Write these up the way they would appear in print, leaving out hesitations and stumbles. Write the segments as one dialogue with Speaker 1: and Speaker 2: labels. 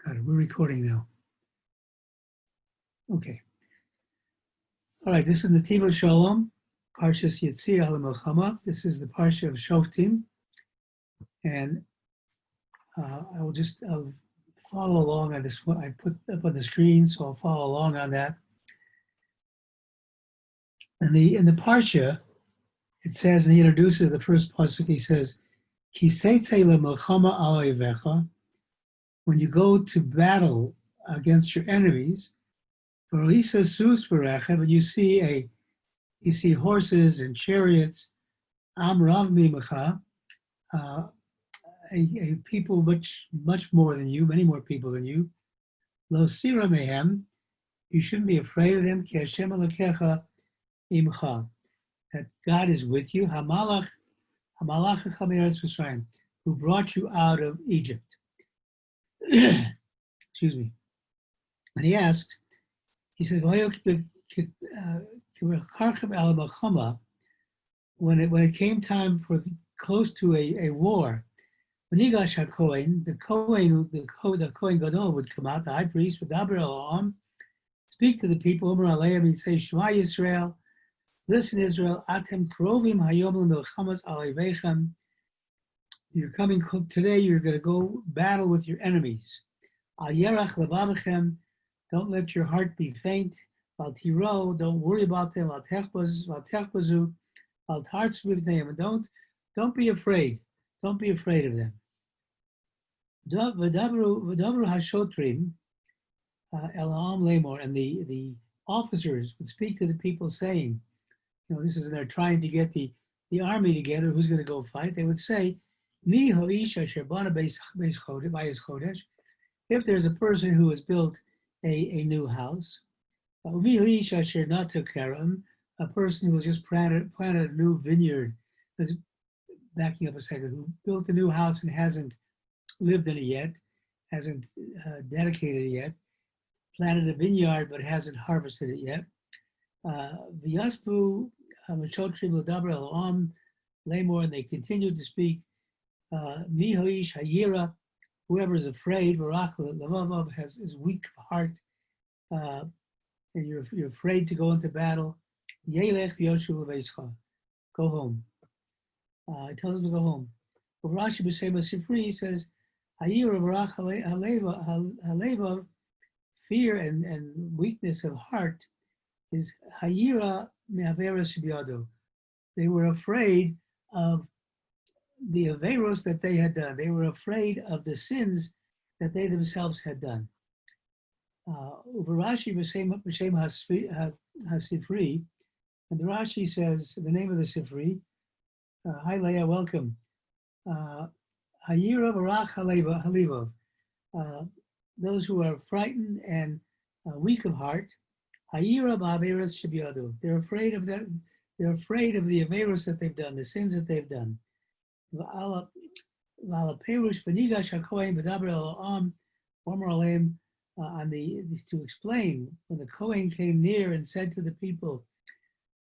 Speaker 1: Got it. We're recording now. Okay. All right. This is Netivot Shalom, Parsha Shoftim. This is the Parsha of Shoftim, and I'll follow along on this one. I put up on the screen, so I'll follow along on that. And in the Parsha, it says, and he introduces the first pasuk. He says, "Ki seitzei lemelchama al oivecha." When you go to battle against your enemies, and you see horses and chariots, am rav mimecha, a people much more than you, many more people than you. Lo sira mehem, you shouldn't be afraid of them. Ki Hashem Elokecha imcha, that God is with you. Hamalach me'eretz Mitzrayim, who brought you out of Egypt. Excuse me. And he asked, he says, when it came time for close to a war, Nigash HaKohen, the Kohen Gadol would come out, the high priest would speak to the people, Omer Aleim, he'd say, Shema Yisrael, listen Israel, Atem Krovim Hayom L'Melchamas Aleivechem. You're coming today, you're going to go battle with your enemies. Al Yerach Levavechem, don't let your heart be faint. Al Tiro, don't worry about them. Al Techbazu, Al Tartz with them. And don't be afraid. Don't be afraid of them. V'dabru Hashotrim, Elam Lemor, and the officers would speak to the people saying, this is, they're trying to get the army together, who's going to go fight. They would say, Mi ho'ish asher bana beis chodesh, if there's a person who has built a new house, Mi ho'ish asher nata karam, a person who has just planted a new vineyard, backing up a second, who built a new house and hasn't lived in it yet, hasn't dedicated it yet, planted a vineyard but hasn't harvested it yet. V'yaspu machotrim l'daber elam lemor, and they continued to speak. Mihoish hayira, whoever is afraid, Varach levavav, is weak heart, and you're afraid to go into battle. Yelech v'yoshu leveischa, go home. He tells them to go home. But Rashi B'Shem Sifri says, hayira varach halevav, fear and weakness of heart is hayira me'averos shebiyado. They were afraid of the averos that they had done. They were afraid of the sins that they themselves had done. Rashi B'Shem HaSifri, and the Rashi says, the name of the Sifri, hi Leah, welcome. Hayira Varach Halevov, those who are frightened and weak of heart, Hayira Ba'averos Shebiyado. They're afraid of that. They're afraid of the averos that they've done, the sins that they've done. To explain, when the Kohen came near and said to the people,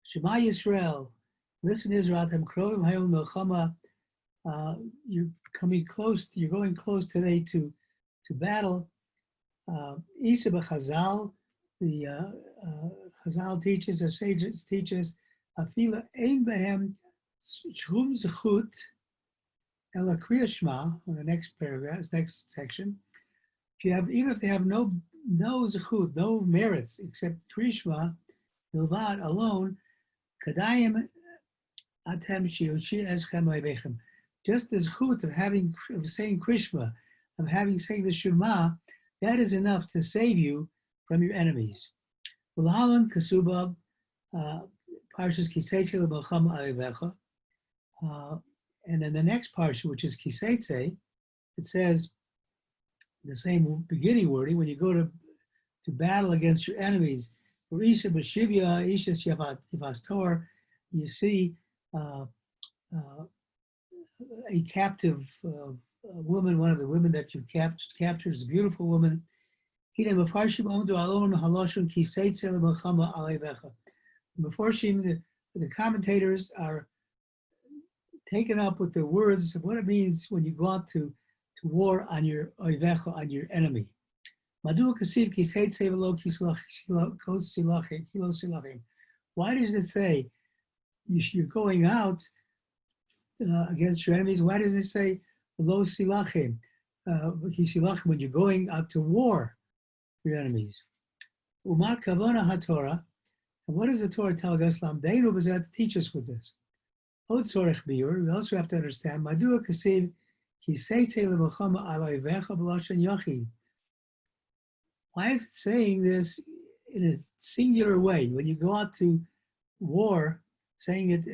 Speaker 1: Shema Yisrael, listen Israel, you're coming close, you're going close today to battle. Isa b'chazal, the Chazal teaches, or sages teaches, Afila ein behem shum zechut ela kriya shema, on the next paragraph, next section. Even if they have no zechut, no merits except kriya shema, milvad alone, kadayim atem shioshi eschem leivechem. Just the zechut of saying krishma, saying the shema, that is enough to save you from your enemies. Ulhalan kasubab parshas kiseitze lemelchama alevecha. And then the next parsha, which is kiseitze, it says the same beginning wording. When you go to battle against your enemies, Isha b'shivya, Isha yivastor, you see a captive woman, one of the women that you captured is a beautiful woman. Before the commentators are taken up with the words of what it means when you go out to war on your oivecha, on your enemy. Madua Kasib ki seitse v'lo ki silachim. Why does it say you're going out against your enemies? Why does it say v'lo silachim? When you're going out to war for your enemies. Umar kavana haTorah. And what does the Torah tell us? Lamdeinu b'zeh, to teach us with this. Od tzorech biur. We also have to understand. Madua Kasib ki seitse le'melchama alay vecha b'lashon yachid. Why is it saying this in a singular way? When you go out to war, saying it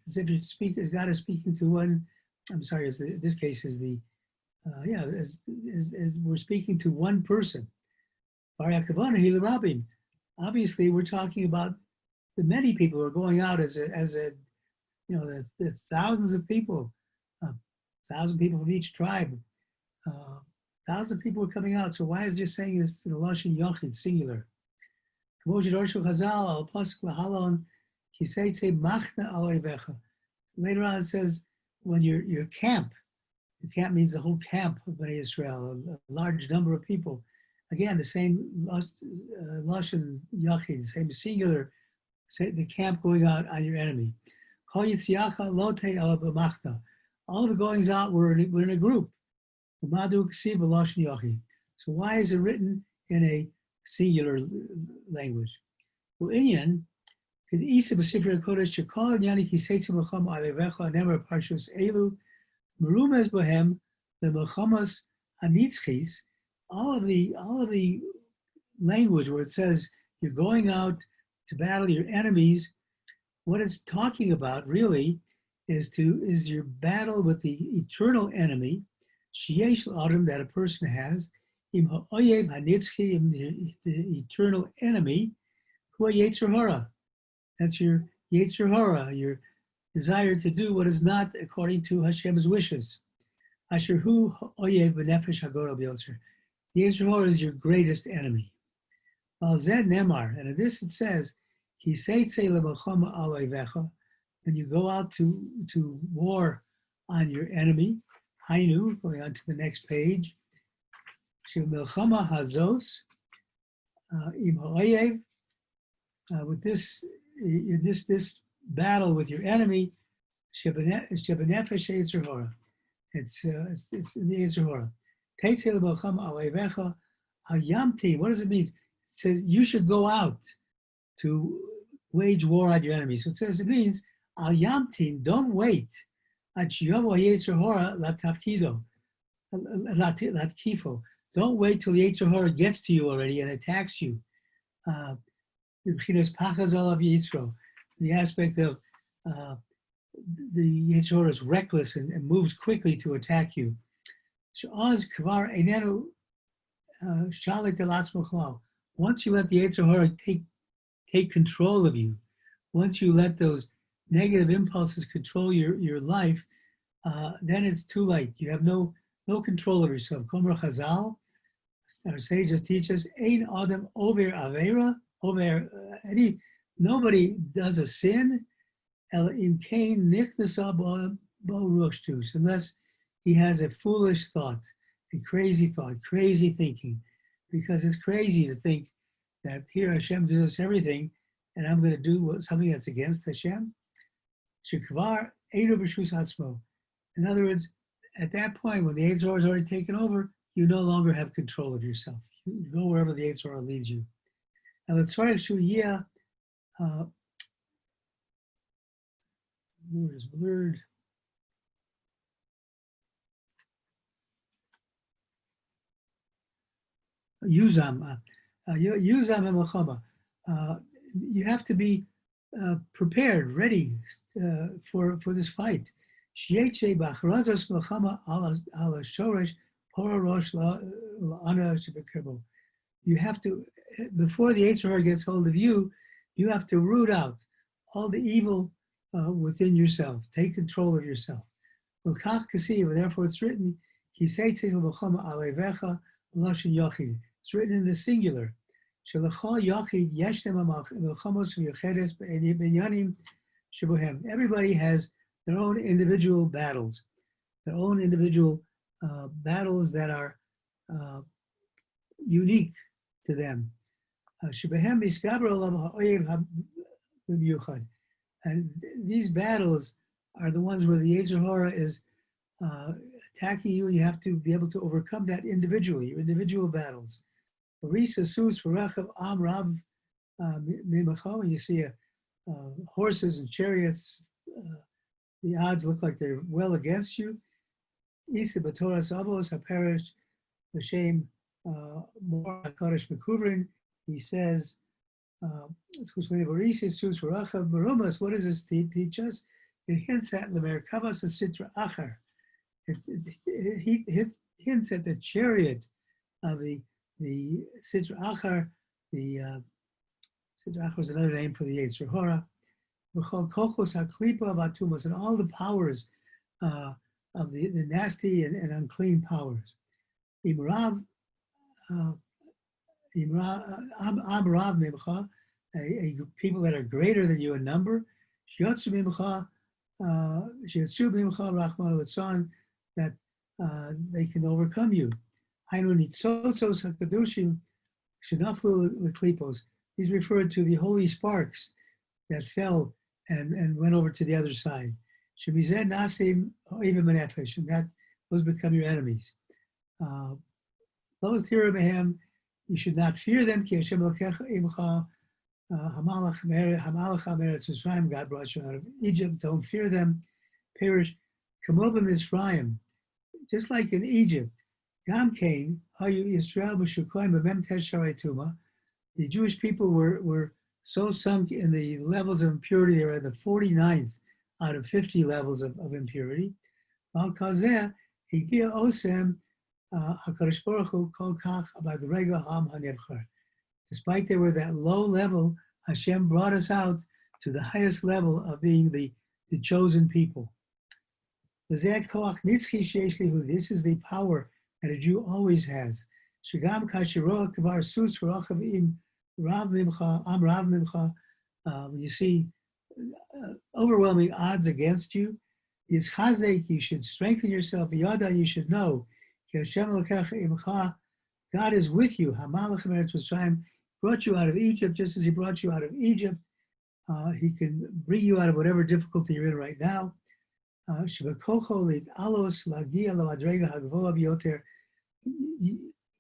Speaker 1: as if you speak, as God is speaking to one. I'm sorry, this case is the as we're speaking to one person. Obviously, we're talking about the many people who are going out as a the thousands of people, 1,000 people from each tribe. 1,000 people are coming out. So why is it just saying this in the Lashon Yachid, singular? Later on it says, when your camp means the whole camp of Bnei Israel, a large number of people. Again, the same Lashon Yachid, the same singular, the camp going out on your enemy. All of the goings out were in a group. So why is it written in a singular language? Parsha Elul, Merumes bohem, the Melchamos Hanitzchis, all of the language where it says you're going out to battle your enemies, what it's talking about really is your battle with the eternal enemy, Sheyesh Adam, that a person has, Im Ha'oyev Hanitzchi, the eternal enemy, Hu Yetzer Hara. That's your Yetzer Hara, your desire to do what is not according to Hashem's wishes. Asher Hu Ha'oyev B'nefesh HaGodol B'Yotzer. The Yetzer Hara is your greatest enemy. Al Zed Nemar, and in this it says, Ki Seitze Le'Melchama Aloivecha, when you go out to war on your enemy, Hainu, going on to the next page, Shel Melchama Hazos, Im Ha'oyev, with this battle with your enemy, Shebenefesh Yetzer Hara. It's in the Yetzer Hara. Teitze Le'Melchama Aloivecha, Al Yamti. What does it mean? It says you should go out to wage war on your enemies. So it means Al Yamtin, don't wait. Don't wait till the Yetzer Hara gets to you already and attacks you. The aspect of the Yetzer Hara is reckless and moves quickly to attack you. Once you let the Yetzer Hara take control of you, once you let those negative impulses control your life, then it's too late. You have no control of yourself. Komer Chazal, our sages teach us, Ein Adam over Avera, nobody does a sin, unless he has a foolish thought, a crazy thought, crazy thinking, because it's crazy to think that here Hashem does us everything, and I'm going to do something that's against Hashem. In other words, at that point, when the Yetzer Hara is already taken over, you no longer have control of yourself. You go wherever the Yetzer Hara leads you. Now, the Tzorech Shuyia is blurred. Yuzam Melchama. You have to be prepared, ready for this fight. You have to, before the Yetzer Hara gets hold of you, you have to root out all the evil within yourself. Take control of yourself. Therefore, it's written, it's written in the singular. Everybody has their own individual battles, battles that are unique to them. Shebehem miskaber olam ha'oyev b'miyuchad. And these battles are the ones where the Yetzer Hara is attacking you, and you have to be able to overcome that individually, your individual battles. When you see horses and chariots, the odds look like they're well against you. Isa b'toras avos haperish b'shem mor hakadosh mekuvrin. He says, what does this teach us? It hints at the Merkavas and Sitra Achar. It hints at the chariot of the Sitra Achar. The Sitra Achar is another name for the Yetzer Hara. And all the powers of the nasty and unclean powers. Imrav Mimcha, people that are greater than you in number, Shiatsu Mimcha, Rachman Litzon, that they can overcome you. He's referred to the holy sparks that fell and went over to the other side. And that those become your enemies. Those you should not fear them. God brought you out of Egypt. Don't fear them. Perish. Just like in Egypt, the Jewish people were so sunk in the levels of impurity, they were at the 49th out of 50 levels of impurity. Despite they were that low level, Hashem brought us out to the highest level of being the chosen people. This is the power that a Jew always has. When you see overwhelming odds against you, you should strengthen yourself. You should know God is with you. Brought you out of Egypt just as he brought you out of Egypt. He can bring you out of whatever difficulty you're in right now.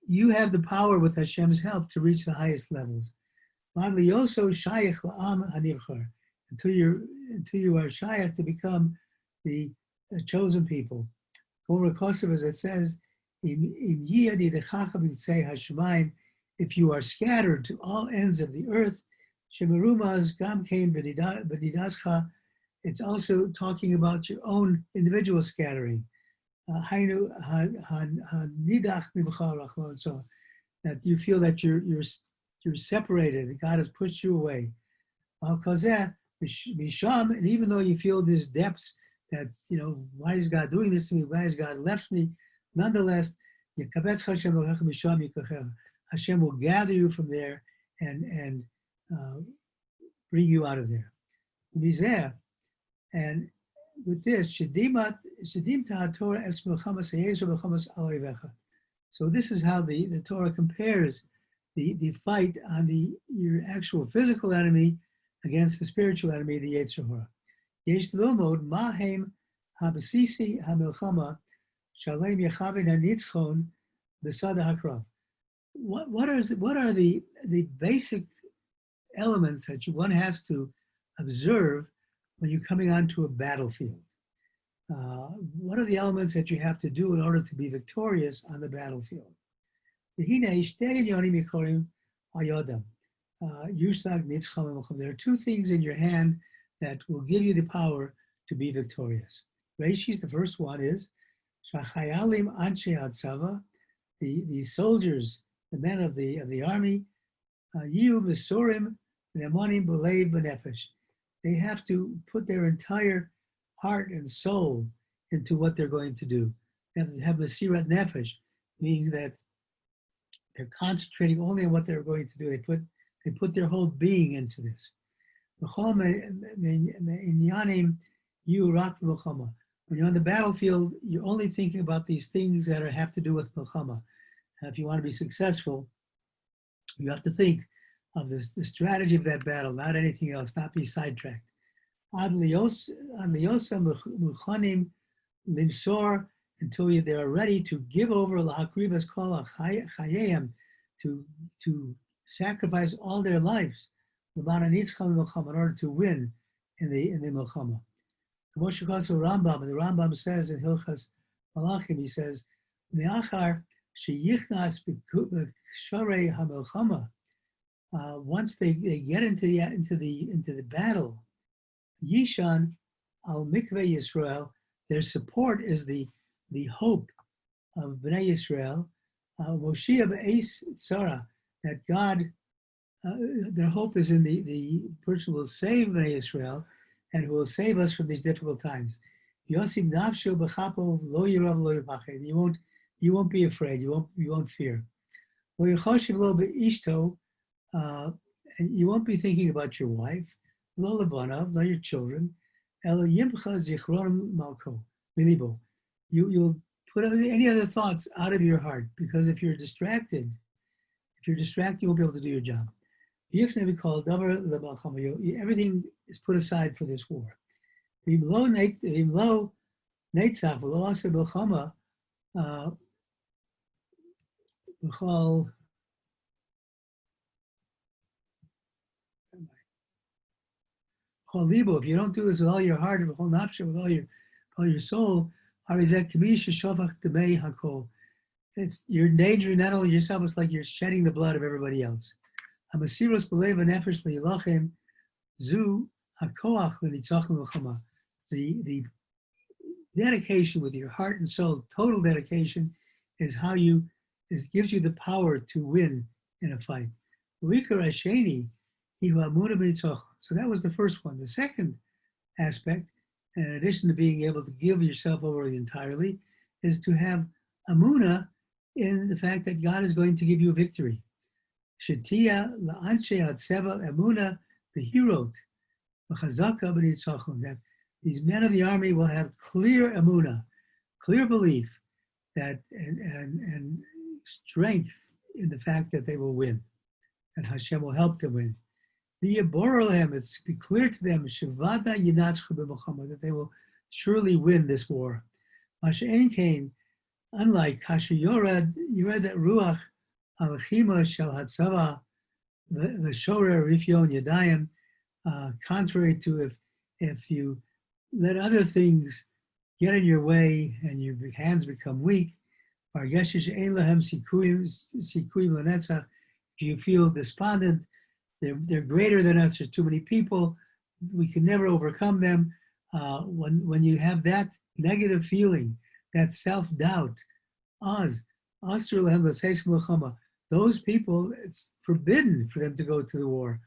Speaker 1: You have the power with Hashem's help to reach the highest levels. Until you are shaykh to become the chosen people. As it says, if you are scattered to all ends of the earth, it's also talking about your own individual scattering. That you feel that you're separated, that God has pushed you away. And even though you feel these depths that, why is God doing this to me? Why has God left me? Nonetheless, Hashem will gather you from there and bring you out of there. And with this, so this is how the Torah compares the fight on your actual physical enemy against the spiritual enemy, the Yetzer Hara. Yesh lilmod mahem habasisi hamilchama shalem yachavin hanitzchon b'sada hakrav. What are the basic elements that one has to observe when you're coming onto a battlefield? What are the elements that you have to do in order to be victorious on the battlefield? There are two things in your hand that will give you the power to be victorious. Reishis, the first one is the soldiers, the men of the army, they have to put their entire heart and soul into what they're going to do. They have to have mesirat nefesh, meaning that they're concentrating only on what they're going to do. They put their whole being into this. When you're on the battlefield, you're only thinking about these things that have to do with milchama. If you want to be successful, You have to think of the strategy of that battle, not anything else, not be sidetracked. Ad liosa muchanim limsor, until they are ready to give over lahakrivas kol chayim, to sacrifice all their lives, in order to win in the milchama. Rambam, and the Rambam says in Hilchas Malachim, he says, "Me'achar sheyichnas b'sharei hamilchama." Once they get into the battle, Yishan al mikveh Yisrael, their support is the hope of Bnei Yisrael. Moshiach be'es tzara, that God, their hope is in the person who will save Bnei Yisrael and who will save us from these difficult times. Yosim nafsho b'chapo lo yirav lo yipachid. You won't be afraid. You won't fear. Lo yichoshiv lo be'ishto, and you won't be thinking about your wife. Lo lebanav, not your children. El yimcha zichron malko milibo. You'll put any other thoughts out of your heart, because if you're distracted, you won't be able to do your job. Everything is put aside for this war. If you don't do this with all your heart, with all nafsha, with all your soul, you're endangering not only yourself, it's like you're shedding the blood of everybody else. The dedication with your heart and soul, total dedication, is how gives you the power to win in a fight. So that was the first one. The second aspect, in addition to being able to give yourself over entirely, is to have amunah in the fact that God is going to give you victory. Shetia la'anshe hatzeva amunah behirot v'chazaka b'nitzachon, that these men of the army will have clear amunah, clear belief that and strength in the fact that they will win, and Hashem will help them win. It's be clear to them that they will surely win this war. Unlike Hashem, you read that Ruach al-Chima shel Hatzava v'Shorer Rifyon Yadayim, contrary to if you let other things get in your way and your hands become weak, if you feel despondent, they're greater than us, there's too many people, we can never overcome them. When you have that negative feeling, that self-doubt, those people, it's forbidden for them to go to the war.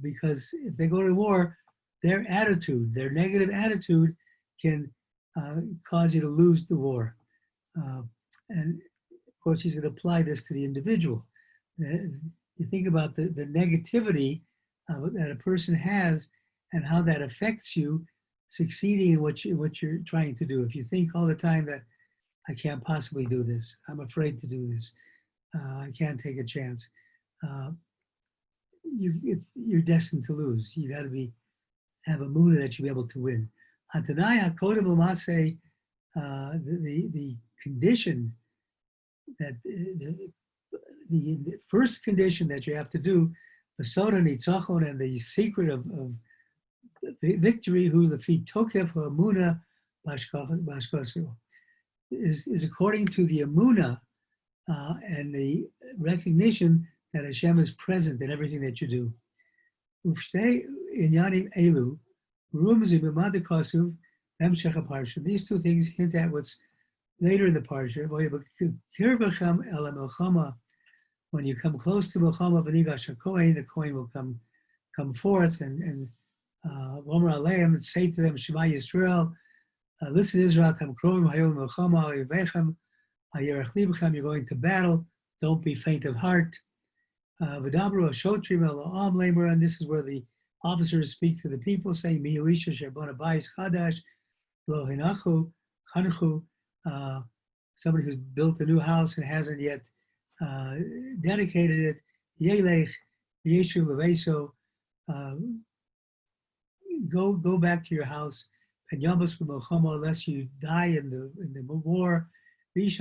Speaker 1: Because if they go to war, their negative attitude can cause you to lose the war. And of course, he's going to apply this to the individual. You think about the negativity that a person has and how that affects you succeeding in what you're trying to do. If you think all the time that I can't possibly do this, I'm afraid to do this, I can't take a chance, you're destined to lose. You got to have a mood that you'll be able to win. The condition that the first condition that you have to do, the soda nitzachon, and the secret of victory, who the feet tokef amuna bashkasu, is according to the amuna and the recognition that Hashem is present in everything that you do. Ufshtei inyanim elu rumzi b'madikasu emshech parsha. These two things hint at what's later in the parsha. When you come close to Milchama v'nigash HaKohen, the Kohen will come forth and Vomer Aleim, say to them, Shema Yisrael, listen Israel, come krovim hayom Milchama hayivechem hayerech libchem, you're going to battle, don't be faint of heart. V'dabru hashotrim el ha'am lemer, and this is where the officers speak to the people, saying, Mi Elisha sherbon abayis chadash, lo hinachu, chanchu, somebody who's built a new house and hasn't yet dedicated it, Yelech, Yeshu Leveso, go back to your house, and Yamas B'Milchama, unless you die in the war, and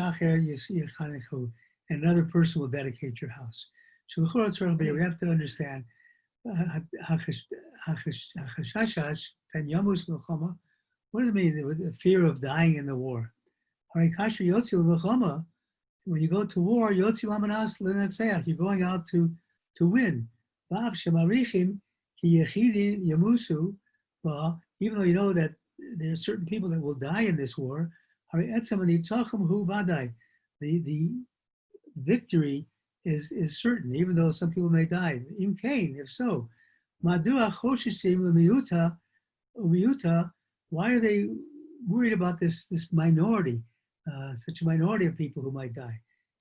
Speaker 1: another person will dedicate your house. So we have to understand what does it mean? The fear of dying in the war. When you go to war, you're going out to win. Even though you know that there are certain people that will die in this war, the victory is certain, even though some people may die. If so, why are they worried about this minority, such a minority of people who might die?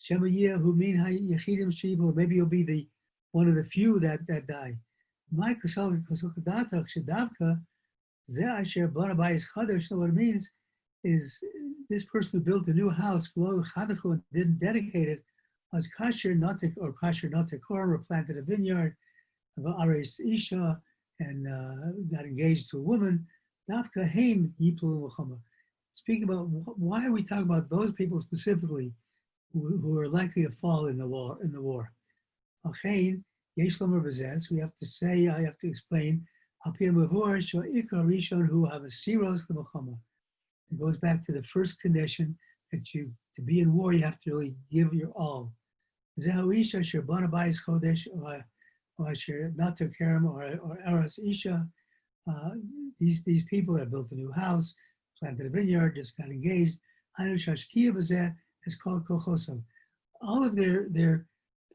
Speaker 1: Maybe you'll be one of the few that die. What it means is this person who built a new house, didn't dedicate it, as kasher not to korm, or planted a vineyard, ares isha, and got engaged to a woman. Speaking about why are we talking about those people specifically who are likely to fall in the war? We have to say, I have to explain. It goes back to the first condition that to be in war, you have to really give your all. These people that built a new house, planted a vineyard, just got engaged. Is called kochoso. All of their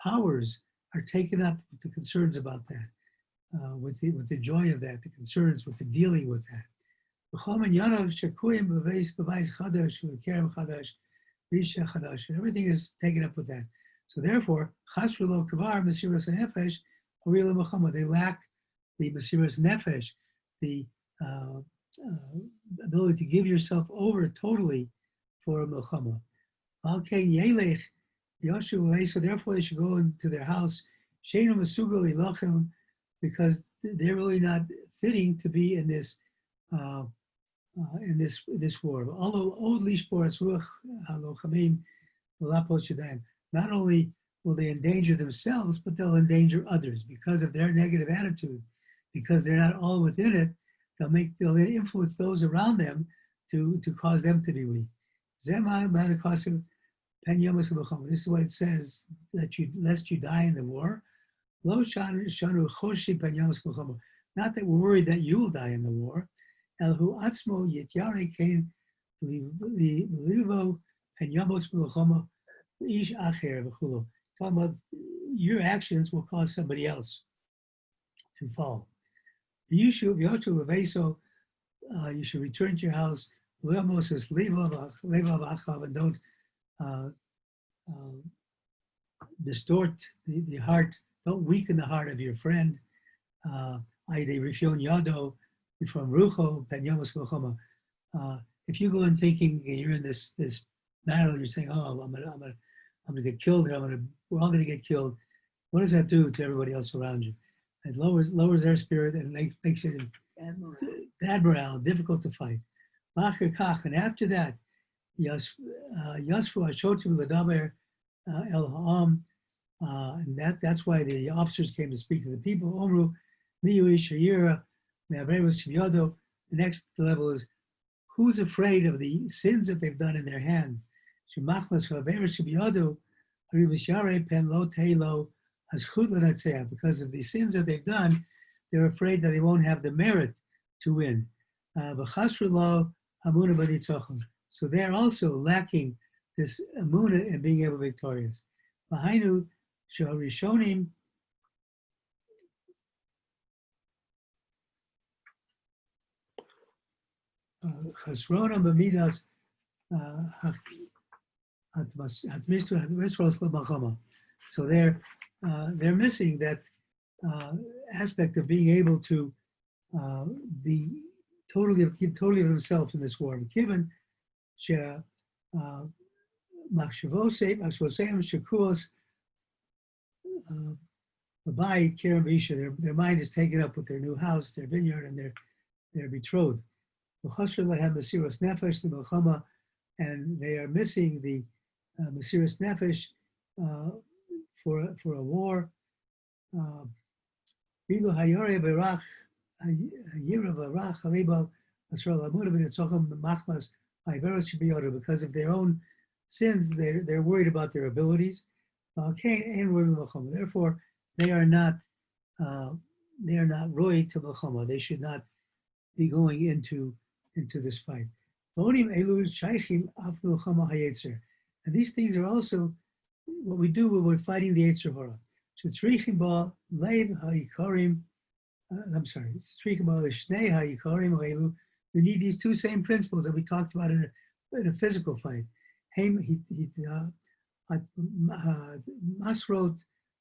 Speaker 1: powers are taken up with the concerns about that, with the joy of that, the concerns with the dealing with that. Everything is taken up with that. So therefore, they lack the mesiras nefesh, the ability to give yourself over totally for a milchama. So therefore, they should go into their house, because they're really not fitting to be in this war. Not only will they endanger themselves, but they'll endanger others because of their negative attitude. Because they're not all within it, they'll influence those around them to cause them to be weak. This is what it says, lest you die in the war. Not that we're worried that you will die in the war. Talking about your actions will cause somebody else to fall. You should return to your house. And don't distort the heart. Don't weaken the heart of your friend. If you go in thinking you're in this battle, you're saying, "Oh, I'm gonna get killed, and we're all gonna get killed." What does that do to everybody else around you? It lowers their spirit and makes it bad morale, difficult to fight. And after that, Yasfu Ashotim Ladaber El Ha'am, and that's why the officers came to speak to the people. Omru Miyu Ishayira Me'avrevus Shivyodo. The next level is who's afraid of the sins that they've done in their hand. Shemachmas Me'avrevus Shivyodo Harivishare Pen Lo Teilo Haschut L'Natzeach. Because of the sins that they've done, they're afraid that they won't have the merit to win. V'chasru Lo Hamuna B'Nitzochon. So they're also lacking this amuna and being able to be victorious. V'hainu Sharishonim Chasrona B'midas So they're missing that aspect of being able to be give totally of themselves in this war. Given Machshavosem Shakuos Babai Kerem Isha. Their mind is taken up with their new house, their vineyard, and their betrothed. And they are missing the Mesiras Nefesh for a war. Because of their own sins, they're worried about their abilities. Therefore, they are not roy to Melchama. They should not be going into this fight. And these things are also what we do when we're fighting the Yetzer Hara. We need these two same principles that we talked about in a physical fight. Masrot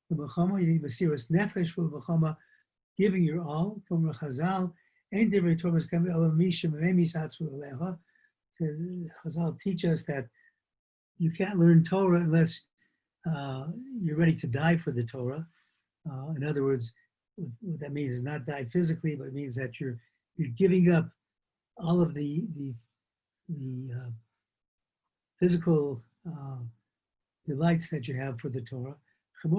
Speaker 1: the Melchama, you need Mesiras Nefesh for the Melchama, giving your all. From Chazal, Chazal teach us that you can't learn Torah unless you're ready to die for the Torah. In other words, what that means is not die physically, but it means that you're giving up all of the physical delights that you have for the Torah. The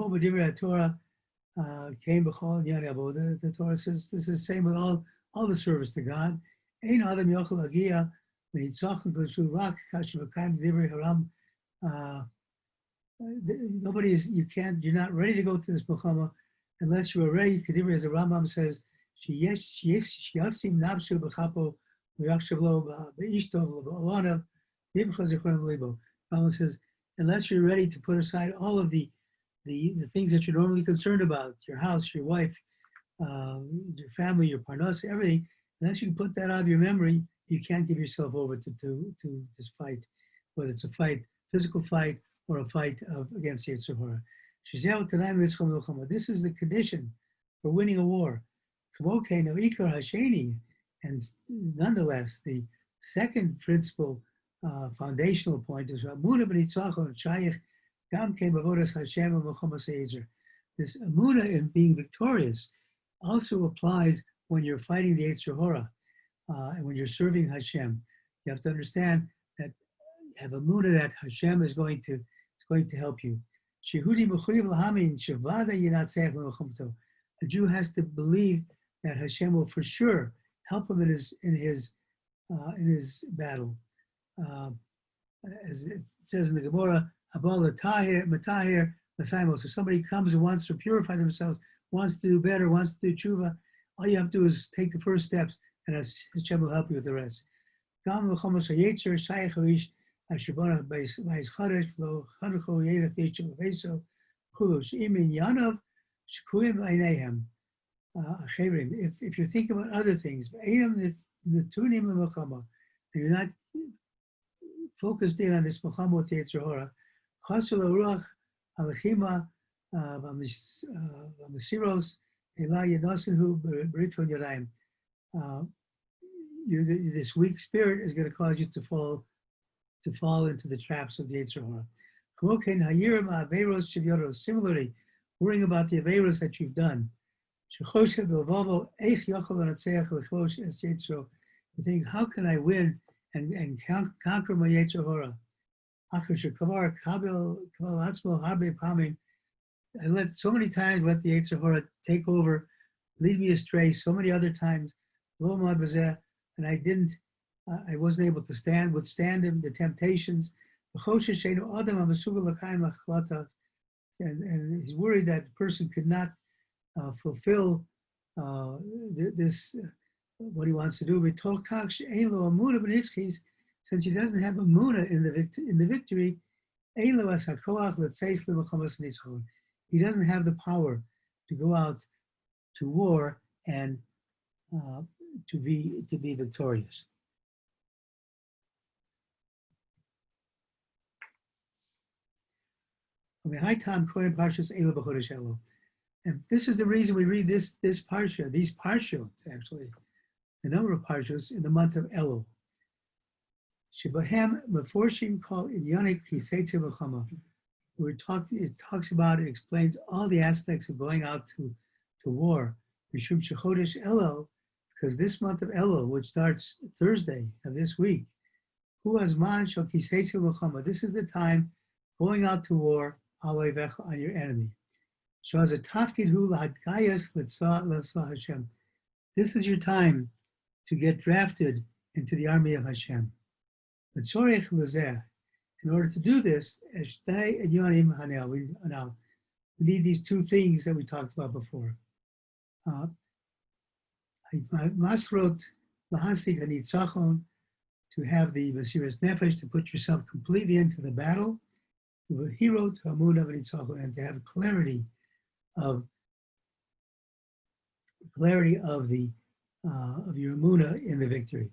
Speaker 1: Torah says this is the same with all the service to God. You're not ready to go to this Melchama unless you are ready. Kedivri, as the Rambam says, Rambam says, unless you're ready to put aside all of the things that you're normally concerned about, your house, your wife, your family, your parnas, everything, unless you put that out of your memory, you can't give yourself over to this fight, whether it's a physical fight, or a fight against Yetzer Hara. This is the condition for winning a war. And nonetheless, the second principle, foundational point is this Amunah in being victorious also applies when you're fighting the Yetzer Hara and when you're serving Hashem. You have to understand that you have Amunah that Hashem is going to help you. A Jew has to believe that Hashem will for sure help him in his battle. As it says in the Gemara, if somebody comes and wants to purify themselves, wants to do better, wants to do tshuva, all you have to do is take the first steps, and Hashem will help you with the rest. If you think about other things, you're not focused in on this Melchama with Yetzer Hara. This weak spirit is going to cause you to fall into the traps of the Yetzer Hara. Similarly, worrying about the Averos that you've done. You think, how can I win and conquer my Yetzer Hara? I let so many times let the Yetzer Hara take over, lead me astray so many other times, and I wasn't able to withstand him, the temptations. And he's worried that the person could not fulfill this, what he wants to do. Since he doesn't have Amunah in the victory, he doesn't have the power to go out to war and to be victorious. And this is the reason we read this parsha, these parshot, actually, the number of parshas in the month of Elul. Shebahem Meforshim call Inyanik Hiseitze V'chama. It talks about, it explains all the aspects of going out to war. Mishum Shechodesh Elul, because this month of Elul, which starts Thursday of this week, Hu Azman Shel Hiseitze V'chama. This is the time going out to war on your enemy. So as a tafkid hu lahadkayas l'tzvah Hashem. This is your time to get drafted into the army of Hashem. L'tzorech l'zeh. In order to do this, we need these two things that we talked about before. Masrot lahasik hanitzachon, to have the Mesiras Nefesh, to put yourself completely into the battle, hero to Amunah v'nitzachon, and to have clarity of the of your Amunah in the victory.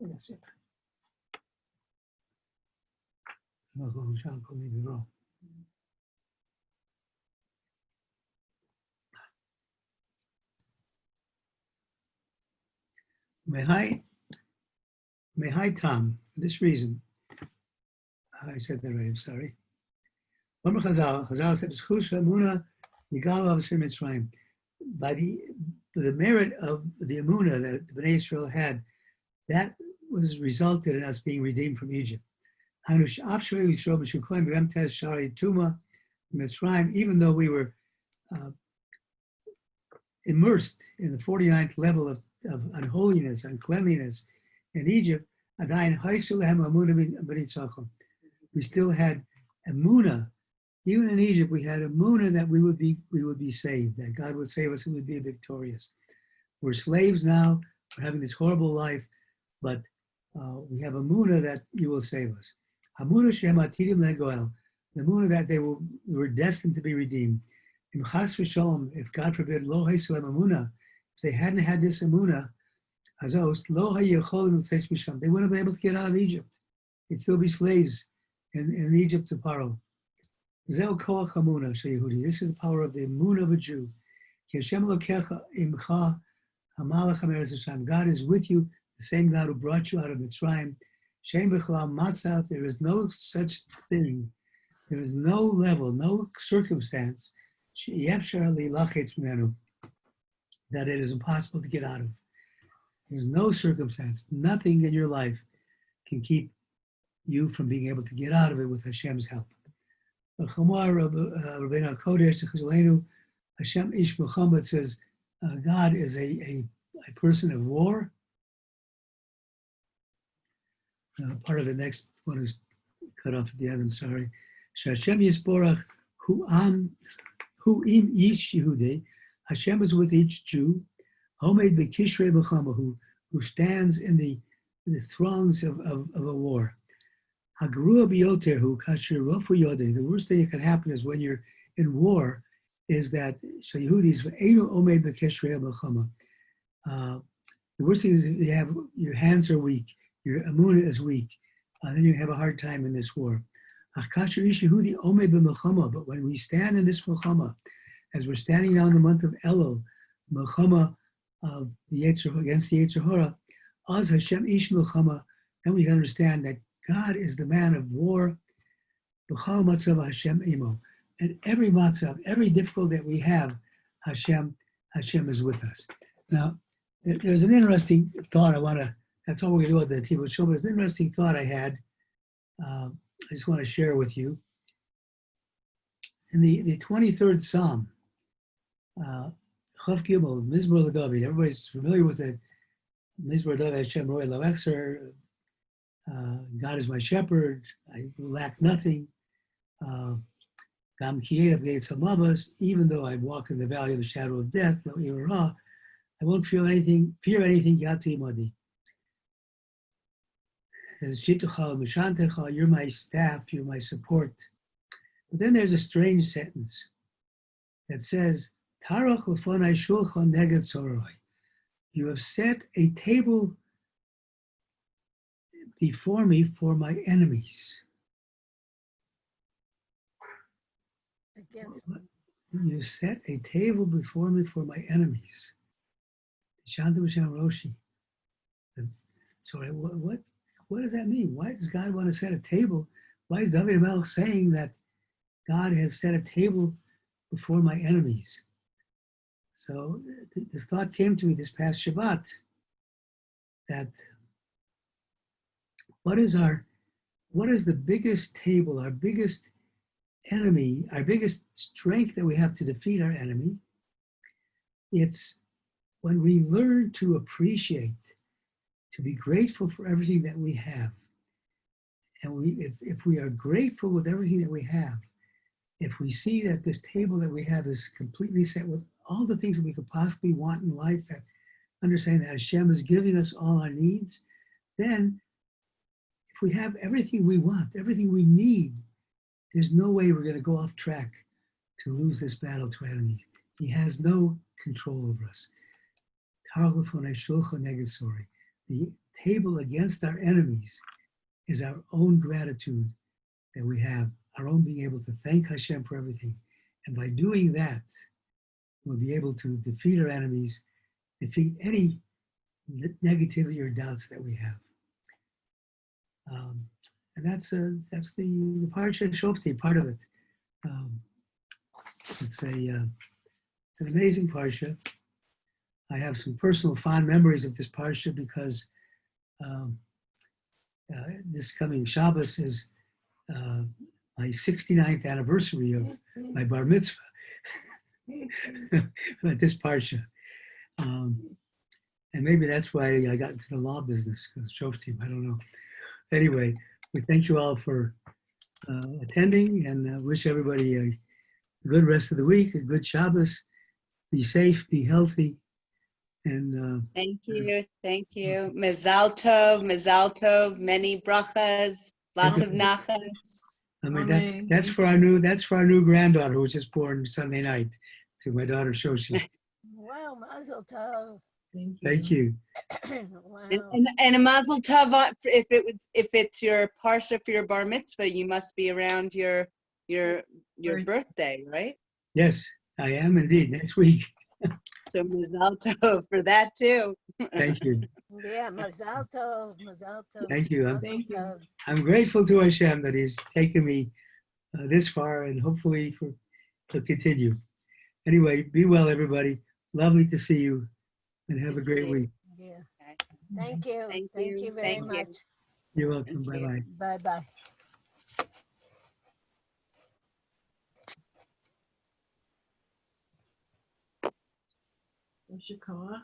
Speaker 1: That's it. Mehai Tam, for this reason, I said that right, I'm sorry. Chazal said, by the merit of the Emunah that the Bnei Israel had, that was resulted in us being redeemed from Egypt. Even though we were immersed in the 49th level of unholiness, uncleanliness in Egypt, we still had Emunah. Even in Egypt, we had Emunah that we would be saved, that God would save us and we'd be victorious. We're slaves now, we're having this horrible life, but we have Emunah that you will save us. Emunah shehem atidim legoel, the Emunah that they were destined to be redeemed. Im chas v'sholom, if God forbid, lo ha'yisrael Emunah, if they hadn't had this Emunah, hazos, lo ha'yicholim l'tzeis misham, they wouldn't have been able to get out of Egypt. They'd still be slaves in Egypt to Paro. Zeh koach Emunah she'Yehudi. This is the power of the Emunah of a Jew. Ki Hashem lokecha imcha hamalach hameres Hashem. God is with you, the same God who brought you out of Mitzrayim. Shem b'chalal matzav. There is no such thing. There is no level, no circumstance she'yefshar li'lachetz mimenu, that it is impossible to get out of. There's no circumstance, nothing in your life can keep you from being able to get out of it with Hashem's help. Hashem ish Muhammad says God is a person of war. Part of the next one is cut off at the end, I'm sorry. Hashem Yisborach hu im ish Yehudi. Hashem is with each Jew. Homed bekishrei b'chama, who stands in the throngs of a war. Hagrua biyoter hu kasher rofu yodei. The worst thing that can happen is when you're in war, is that so Yehudis ve'enu omed bekishrei b'chama. The worst thing is if you have your hands are weak, your Emunah is weak, then you have a hard time in this war. But when we stand in this Melchama, as we're standing now in the month of Elul, Melchama of the against the Yetzer Hara, Az Hashem Ish Melchama, then we understand that God is the man of war. B'chal matzav Hashem imo. And every matzav, every difficulty that we have, Hashem is with us. Now, there's an interesting thought that's all we're going to do with the Netivot Shalom. There's an interesting thought I had. I just want to share with you. In the 23rd Psalm, Chav Gimel, Mizmor LaDavid, everybody's familiar with it. Mizmor LaDavid, Hashem Roy Lavexer, God is my shepherd, I lack nothing. Gam Kiyev Gates Hamavas, even though I walk in the valley of the shadow of death, no Irah, I won't fear anything, Yatu Imadi. You're my staff, you're my support. But then there's a strange sentence that says, Tarach lefonai shulchan neged soroi. You have set a table before me for my enemies. You set a table before me for my enemies. Shantam Shem Roshi. So what does that mean? Why does God want to set a table? Why is David HaMelech saying that God has set a table before my enemies? So this thought came to me this past Shabbat, that what is the biggest table, our biggest enemy, our biggest strength that we have to defeat our enemy? It's when we learn to appreciate, to be grateful for everything that we have. And if we are grateful with everything that we have, if we see that this table that we have is completely set with all the things that we could possibly want in life, that understand that Hashem is giving us all our needs, then if we have everything we want, everything we need, there's no way we're going to go off track to lose this battle to our enemy. He has no control over us. The table against our enemies is our own gratitude that we have, our own being able to thank Hashem for everything. And by doing that, we'll be able to defeat our enemies, defeat any negativity or doubts that we have. And that's the Parsha Shoftim, part of it. It's an amazing Parsha. I have some personal fond memories of this Parsha because this coming Shabbos is my 69th anniversary of my bar mitzvah. At this Parsha. And maybe that's why I got into the law business, because Shoftim, I don't know. Anyway, we thank you all for attending, and wish everybody a good rest of the week, a good Shabbos. Be safe, be healthy. And
Speaker 2: thank you. Mezal tov, many brachas, lots of nachas.
Speaker 1: I mean, that's for our new granddaughter who was just born Sunday night, to my daughter Shoshi.
Speaker 3: Wow, mazel tov.
Speaker 1: Thank you.
Speaker 3: Wow.
Speaker 2: And a mazel tov if it's your parsha for your bar mitzvah, you must be around your birthday, right?
Speaker 1: Yes, I am indeed, next week.
Speaker 2: So mazel tov for that too.
Speaker 1: Thank you.
Speaker 3: Yeah, mazel tov, mazel tov.
Speaker 1: Thank you.
Speaker 3: Mazel tov.
Speaker 1: I'm grateful to Hashem that He's taken me this far, and hopefully to continue. Anyway, be well, everybody. Lovely to see you, and have a great week.
Speaker 3: Yeah. Thank you. Thank you very much.
Speaker 1: You're welcome. Bye-bye.
Speaker 3: Bye-bye.
Speaker 4: Shikoach.